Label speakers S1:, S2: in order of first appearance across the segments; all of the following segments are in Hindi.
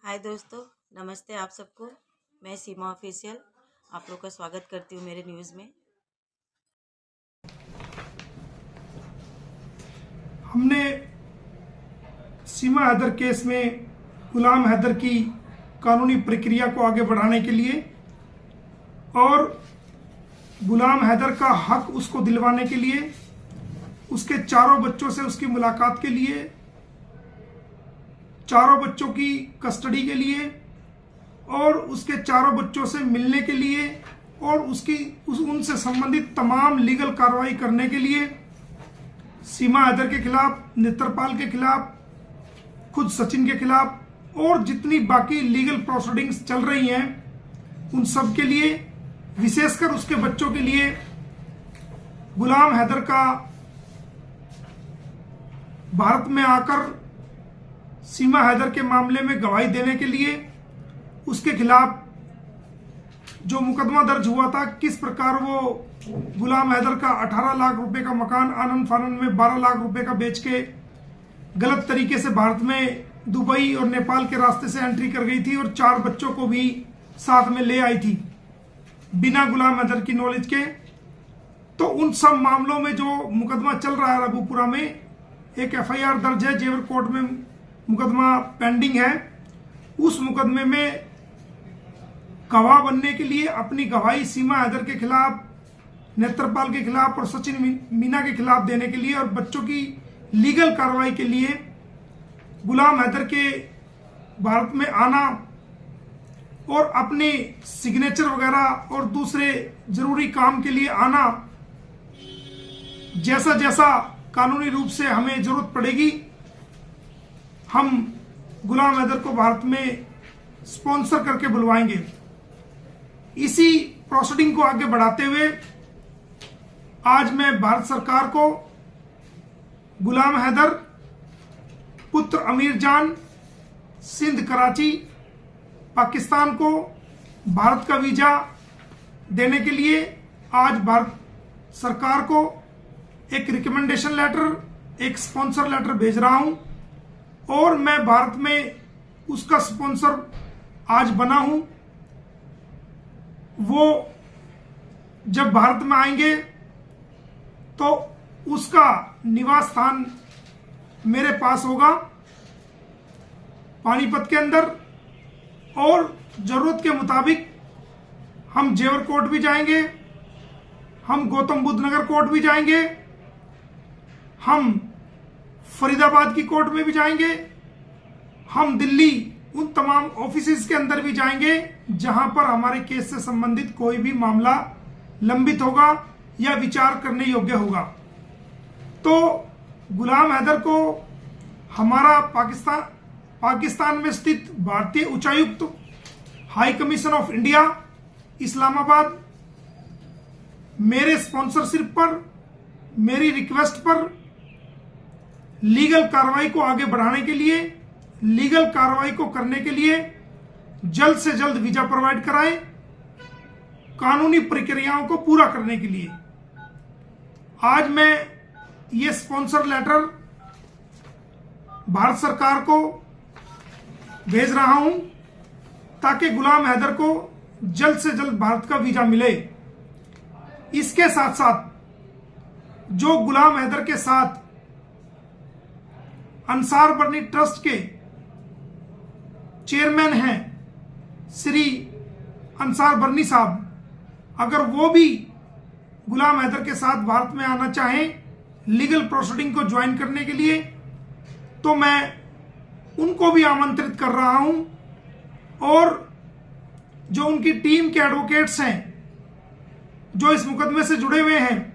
S1: हाय दोस्तों, नमस्ते आप सबको। मैं सीमा ऑफिशियल आप लोग का स्वागत करती हूँ मेरे न्यूज़ में।
S2: हमने सीमा हैदर केस में गुलाम हैदर की कानूनी प्रक्रिया को आगे बढ़ाने के लिए और गुलाम हैदर का हक उसको दिलवाने के लिए, उसके चारों बच्चों से उसकी मुलाकात के लिए, चारों बच्चों की कस्टडी के लिए और उसके चारों बच्चों से मिलने के लिए और उनसे संबंधित तमाम लीगल कार्रवाई करने के लिए सीमा हैदर के खिलाफ, नेत्रपाल के खिलाफ, खुद सचिन के खिलाफ और जितनी बाकी लीगल प्रोसीडिंग्स चल रही हैं उन सब के लिए, विशेषकर उसके बच्चों के लिए, गुलाम हैदर का भारत में आकर सीमा हैदर के मामले में गवाही देने के लिए, उसके खिलाफ जो मुकदमा दर्ज हुआ था, किस प्रकार वो गुलाम हैदर का 18 लाख रुपए का मकान आनंद फानंद में 12 लाख रुपए का बेच के गलत तरीके से भारत में दुबई और नेपाल के रास्ते से एंट्री कर गई थी और 4 बच्चों को भी साथ में ले आई थी बिना गुलाम हैदर की नॉलेज के। तो उन सब मामलों में जो मुकदमा चल रहा है रबूपुरा में, एक एफआईआर दर्ज है, जेवर कोर्ट में मुकदमा पेंडिंग है। उस मुकदमे में गवाह बनने के लिए अपनी गवाही सीमा हैदर के खिलाफ, नेत्रपाल के खिलाफ और सचिन मीना के खिलाफ देने के लिए और बच्चों की लीगल कार्रवाई के लिए गुलाम हैदर के भारत में आना और अपने सिग्नेचर वगैरह और दूसरे जरूरी काम के लिए आना, जैसा जैसा कानूनी रूप से हमें जरूरत पड़ेगी, हम गुलाम हैदर को भारत में स्पॉन्सर करके बुलवाएंगे। इसी प्रोसीडिंग को आगे बढ़ाते हुए आज मैं भारत सरकार को गुलाम हैदर पुत्र अमीर जान, सिंध कराची, पाकिस्तान को भारत का वीजा देने के लिए आज भारत सरकार को एक रिकमेंडेशन लेटर, एक स्पॉन्सर लेटर भेज रहा हूं और मैं भारत में उसका स्पॉन्सर आज बना हूं। वो जब भारत में आएंगे तो उसका निवास स्थान मेरे पास होगा पानीपत के अंदर और जरूरत के मुताबिक हम जेवर कोर्ट भी जाएंगे, हम गौतम बुद्ध नगर कोर्ट भी जाएंगे, हम फरीदाबाद की कोर्ट में भी जाएंगे, हम दिल्ली उन तमाम ऑफिसेज के अंदर भी जाएंगे जहां पर हमारे केस से संबंधित कोई भी मामला लंबित होगा या विचार करने योग्य होगा। तो गुलाम हैदर को हमारा पाकिस्तान में स्थित भारतीय उच्चायुक्त, high commission of India Islamabad, मेरे स्पॉन्सरशिप पर, मेरी रिक्वेस्ट पर लीगल कार्रवाई को आगे बढ़ाने के लिए, लीगल कार्रवाई को करने के लिए जल्द से जल्द वीजा प्रोवाइड कराएं, कानूनी प्रक्रियाओं को पूरा करने के लिए आज मैं ये स्पॉन्सर लेटर भारत सरकार को भेज रहा हूं ताकि गुलाम हैदर को जल्द से जल्द भारत का वीजा मिले। इसके साथ साथ जो गुलाम हैदर के साथ अंसार बर्नी ट्रस्ट के चेयरमैन हैं श्री अंसार बर्नी साहब, अगर वो भी गुलाम हैदर के साथ भारत में आना चाहें लीगल प्रोसीडिंग को ज्वाइन करने के लिए, तो मैं उनको भी आमंत्रित कर रहा हूं और जो उनकी टीम के एडवोकेट्स हैं जो इस मुकदमे से जुड़े हुए हैं,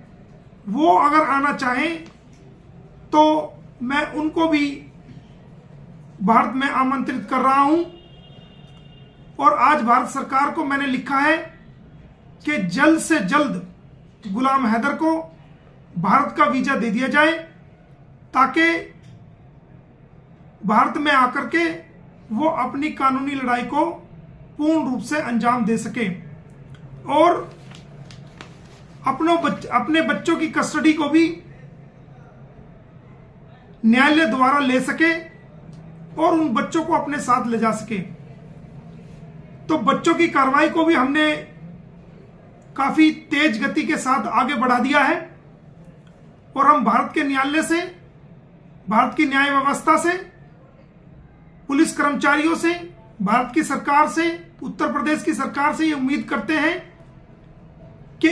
S2: वो अगर आना चाहें तो मैं उनको भी भारत में आमंत्रित कर रहा हूं। और आज भारत सरकार को मैंने लिखा है कि जल्द से जल्द गुलाम हैदर को भारत का वीजा दे दिया जाए ताकि भारत में आकर के वो अपनी कानूनी लड़ाई को पूर्ण रूप से अंजाम दे सके और अपने बच्चों की कस्टडी को भी न्यायालय द्वारा ले सके और उन बच्चों को अपने साथ ले जा सके। तो बच्चों की कार्रवाई को भी हमने काफी तेज गति के साथ आगे बढ़ा दिया है और हम भारत के न्यायालय से, भारत की न्याय व्यवस्था से, पुलिस कर्मचारियों से, भारत की सरकार से, उत्तर प्रदेश की सरकार से ये उम्मीद करते हैं कि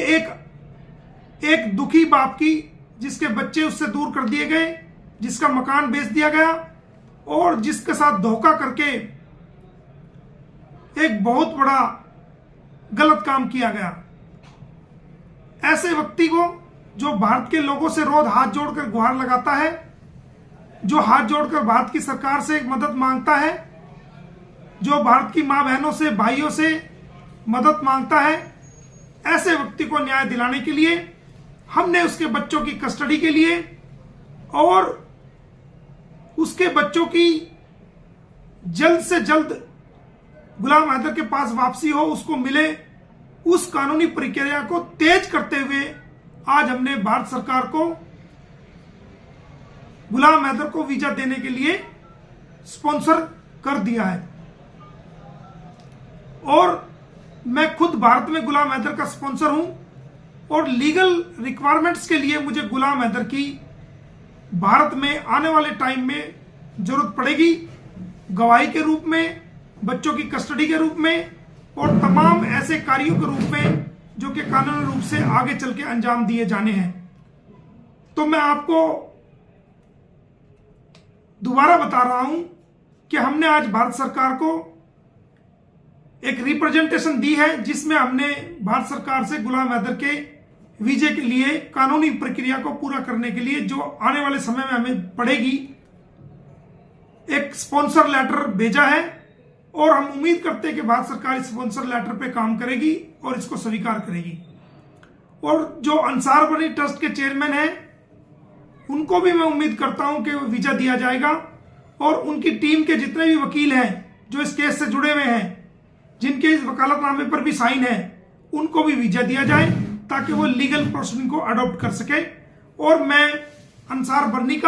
S2: एक दुखी बाप की, जिसके बच्चे उससे दूर कर दिए गए, जिसका मकान बेच दिया गया और जिसके साथ धोखा करके एक बहुत बड़ा गलत काम किया गया, ऐसे व्यक्ति को, जो भारत के लोगों से रोज हाथ जोड़कर गुहार लगाता है, जो हाथ जोड़कर भारत की सरकार से मदद मांगता है, जो भारत की मां बहनों से, भाइयों से मदद मांगता है, ऐसे व्यक्ति को न्याय दिलाने के लिए हमने उसके बच्चों की कस्टडी के लिए और उसके बच्चों की जल्द से जल्द गुलाम हैदर के पास वापसी हो, उसको मिले, उस कानूनी प्रक्रिया को तेज करते हुए आज हमने भारत सरकार को गुलाम हैदर को वीजा देने के लिए स्पॉन्सर कर दिया है। और मैं खुद भारत में गुलाम हैदर का स्पॉन्सर हूं और लीगल रिक्वायरमेंट्स के लिए मुझे गुलाम हैदर की भारत में आने वाले टाइम में जरूरत पड़ेगी, गवाही के रूप में, बच्चों की कस्टडी के रूप में और तमाम ऐसे कार्यों के रूप में जो कि कानूनी रूप से आगे चल के अंजाम दिए जाने हैं। तो मैं आपको दोबारा बता रहा हूं कि हमने आज भारत सरकार को एक रिप्रेजेंटेशन दी है, जिसमें हमने भारत सरकार से गुलाम हैदर के वीजे के लिए कानूनी प्रक्रिया को पूरा करने के लिए, जो आने वाले समय में हमें पड़ेगी, एक स्पॉन्सर लेटर भेजा है और हम उम्मीद करते हैं कि भारत सरकार इस स्पॉन्सर लेटर पे काम करेगी और इसको स्वीकार करेगी। और जो अंसार बनी ट्रस्ट के चेयरमैन हैं, उनको भी मैं उम्मीद करता हूं कि वीजा दिया जाएगा और उनकी टीम के जितने भी वकील हैं जो इस केस से जुड़े हुए हैं, जिनके इस वकालतनामे पर भी साइन है, उनको भी वीजा दिया जाए ताकि वो लीगल प्रोसीडिंग को अडॉप्ट कर सके। और मैं अंसार बर्नी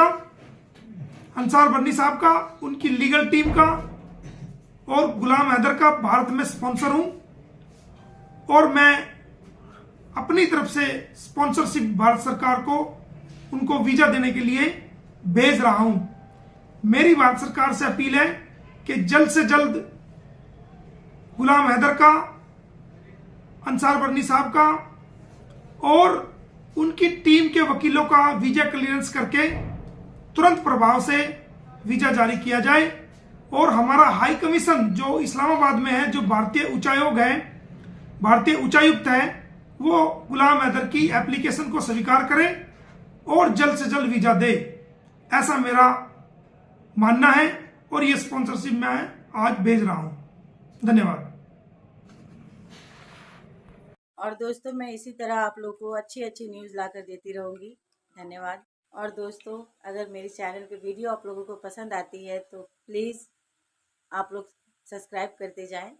S2: साहब का, उनकी लीगल टीम का और गुलाम हैदर का भारत में स्पॉन्सर हूं और मैं अपनी तरफ से स्पॉन्सरशिप भारत सरकार को उनको वीजा देने के लिए भेज रहा हूं। मेरी भारत सरकार से अपील है कि जल्द से जल्द गुलाम हैदर का, अंसार बर्नी साहब का और उनकी टीम के वकीलों का वीजा क्लियरेंस करके तुरंत प्रभाव से वीजा जारी किया जाए और हमारा हाई कमीशन जो इस्लामाबाद में है, जो भारतीय उच्चायोग है, भारतीय उच्चायुक्त है, वो गुलाम हैदर की एप्लीकेशन को स्वीकार करे और जल्द से जल्द वीजा दे, ऐसा मेरा मानना है और ये स्पॉन्सरशिप मैं आज भेज रहा हूं। धन्यवाद।
S1: और दोस्तों, मैं इसी तरह आप लोग को अच्छी अच्छी न्यूज़ लाकर देती रहूँगी। धन्यवाद। और दोस्तों, अगर मेरे चैनल पे वीडियो आप लोगों को पसंद आती है तो प्लीज़ आप लोग सब्सक्राइब करते जाएं